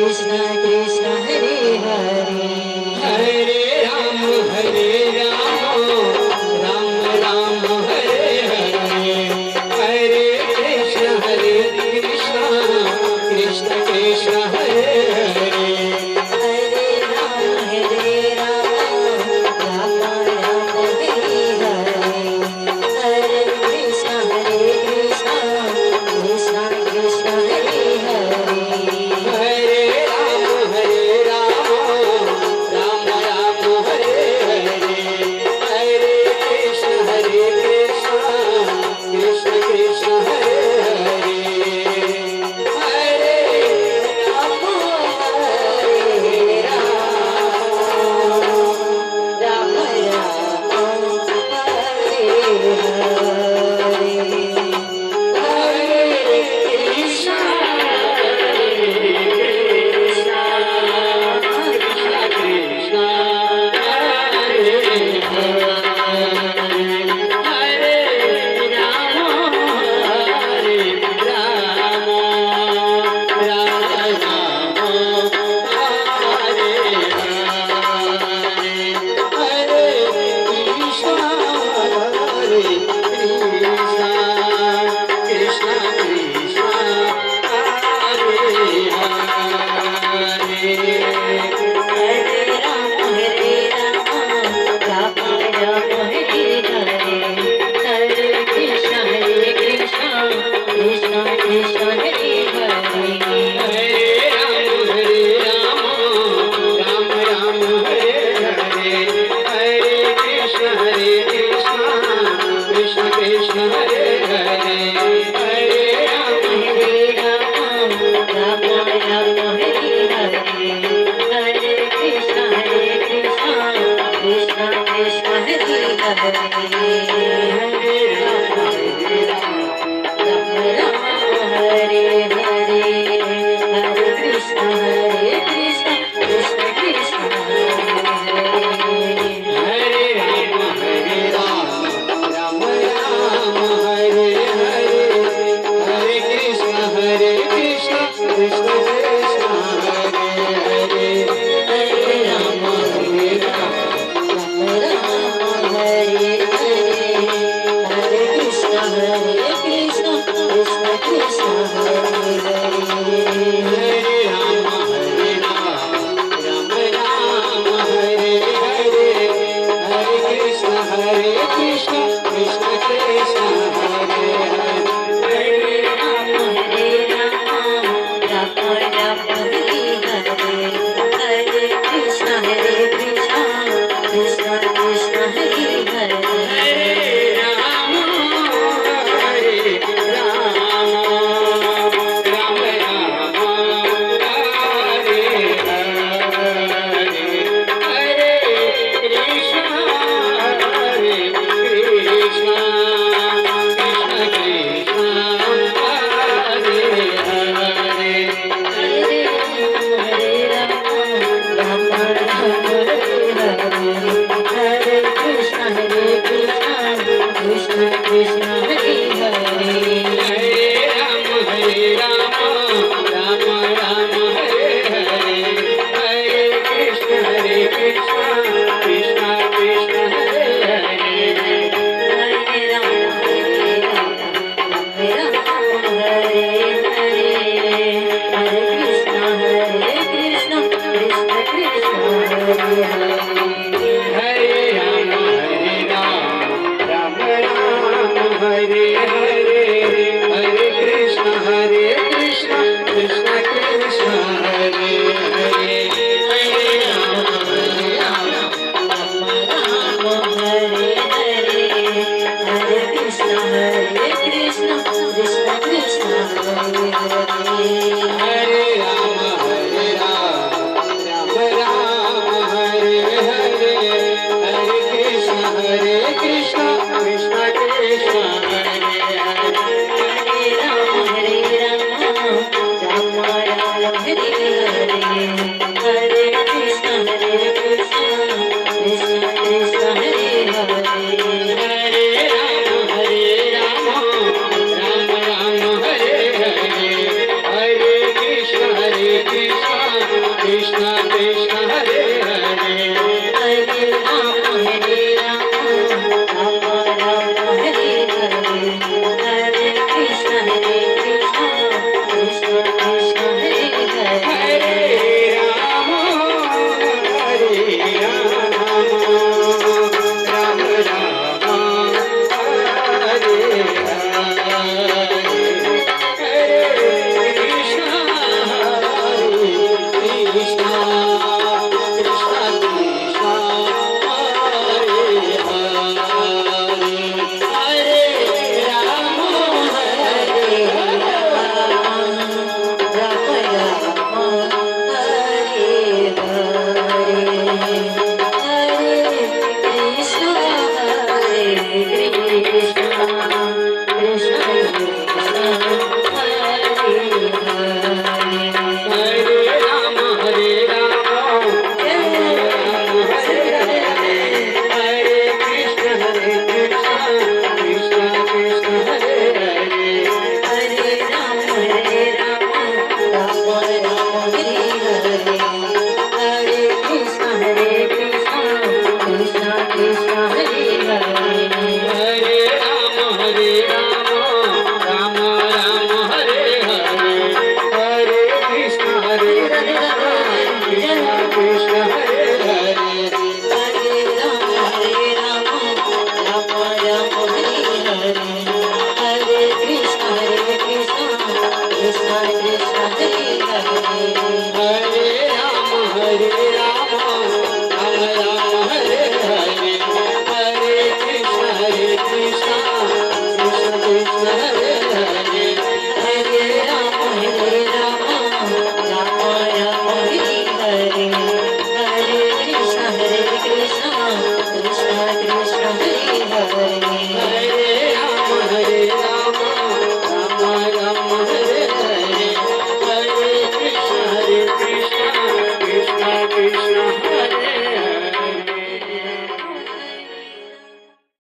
Krishna Krishna Hare Hare Hare Ram Ram Ram Hare Hare Hare Krishna Krishna Krishna Hare Hare Hare Ram Ram Ram Hare Hare Hare Krishna Krishna Krishna Hare Hare Hare Ram Ram Ram Hare Hare Hare Krishna Krishna Krishna Hare Hare Hare Ram Hare Ram Ram Ram Hare Hare Hare Krishna Krishna Hare Hare Ram Hare Ram Ram Ram Hare Hare Hare Krishna Krishna Krishna Hare Hare Krishna Krishna Hare Hare Hare Ram Hare Ram Ram Ram Hare Hare Hare Krishna Krishna Krishna Hare Hare Ram Hare Hare Hare Krishna Krishna Krishna Hare Hare Hare Ram Ram Ram Hare Hare Hare Krishna Krishna Krishna Hare Hare Hare Ram Ram Hare Hare Hare Krishna Krishna Krishna Hare Hare Hare Ram Ram Hare Hare Hare Krishna Krishna Krishna Hare Hare Hare Ram Ram Ram Hare Hare Hare Krishna Krishna Krishna Hare Hare Hare Ram Ram Hare Hare Hare Krishna Krishna Hare Hare Hare Ram Ram Hare Hare Krishna Krishna Krishna Hare Hare Hare Ram Ram Ram Hare Hare Hare Krishna Krishna Krishna Hare Hare Hare Ram Hare Hare Hare Krishna Krishna Krishna Hare Hare Hare Ram Hare Hare Hare Krishna Krishna Krishna Hare Hare Hare Ram Ram Hare Hare Hare Krishna Krishna Krishna Hare Hare Hare Ram Hare Hare Hare Krishna Krishna Krishna Hare Hare Hare Ram Ram Ram Hare Hare Hare Krishna Krishna Krishna Hare Hare Hare Ram Ram Ram Hare Hare Hare Krishna Krishna Krishna Krishna Hare